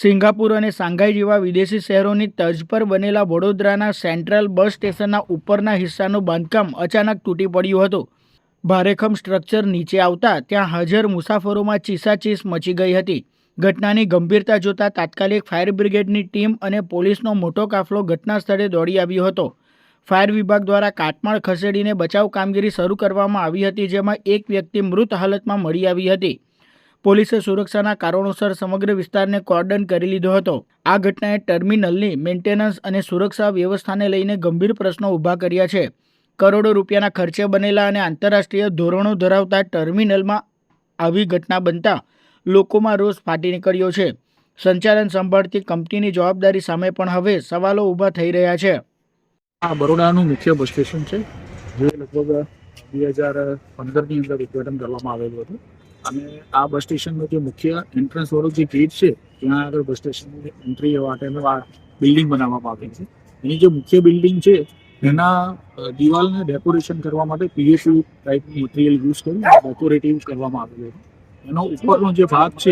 Singapore અને Shanghai જેવા વિદેશી શહેરોની તર્જ પર બનેલા વડોદરાના સેન્ટ્રલ બસ સ્ટેશનના ઉપરના હિસ્સાનું બાંધકામ અચાનક તૂટી પડ્યું હતું. ભારેખમ સ્ટ્રક્ચર નીચે આવતા ત્યાં હાજર મુસાફરોમાં ચીસાચીસ મચી ગઈ હતી. ઘટનાની ગંભીરતા જોતા તાત્કાલિક ફાયર બ્રિગેડની ટીમ અને પોલીસનો મોટો કાફલો ઘટના સ્થળે દોડી આવ્યો હતો. ફાયર વિભાગ દ્વારા કાટમાળ ખસેડીને બચાવ કામગીરી શરૂ કરવામાં આવી હતી, જેમાં એક વ્યક્તિ મૃત હાલતમાં મળી આવી હતી. પોલીસે સુરક્ષાના કારણોસર સમગ્ર વિસ્તારને કોર્ડન કરી લીધો હતો. આ ઘટનાએ ટર્મિનલની મેન્ટેનન્સ અને સુરક્ષા વ્યવસ્થાને લઈને ગંભીર પ્રશ્નો ઊભા કર્યા છે. કરોડો રૂપિયાના ખર્ચે બનેલા અને આંતરરાષ્ટ્રીય ધોરણો ધરાવતા ટર્મિનલમાં આવી ઘટના બનતા લોકોમાં રોષ ફાટી નીકળ્યો છે. સંચાલન સંભાળતી કંપનીની જવાબદારી સામે પણ હવે સવાલો ઊભા થઈ રહ્યા છે. આ બરોડાનું મુખ્ય બસ સ્ટેશન છે, જે લગભગ 2015ની અંદર ઉદ્ઘાટન કરવામાં આવેલું હતું. અને આ બસ સ્ટેશનનો જે મુખ્ય એન્ટ્રન્સ વાળો જે ગેટ છે, ત્યાં આગળ બસ સ્ટેશનની એન્ટ્રી માટેનું આ બિલ્ડિંગ બનાવવામાં આવી છે. એની જે મુખ્ય બિલ્ડિંગ છે એના દિવાલને ડેકોરેશન કરવા માટે પીએસયુ ટાઈપનું મટીરિયલ યુઝ કરી ડેકોરેટિવ કરવામાં આવેલું હતું. એનો ઉપરનો જે ભાગ છે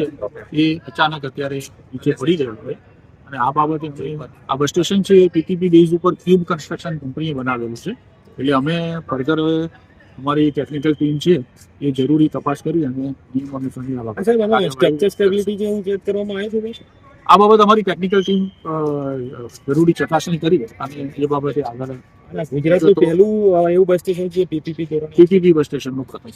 એ અચાનક અત્યારે નીચે પડી ગયો છે. અને આ બાબતે આ બસ સ્ટેશન છે એ પીટીપી બેઝ ઉપર ક્યુબ કન્સ્ટ્રક્શન કંપનીએ બનાવેલું છે. એટલે અમે ફર્ધર અમારી ટેકનિકલ ટીમ છે એ જરૂરી તપાસ કરી અને નિયમ અનુસંધાન આ બાબત અમારી ટેકનિકલ ટીમ જરૂરી ચકાસણી કરી અને એ બાબતે આગળ ગુજરાતનું પહેલું એવું બસ સ્ટેશન છે પીપીપી બસ સ્ટેશનનું પ્રથમ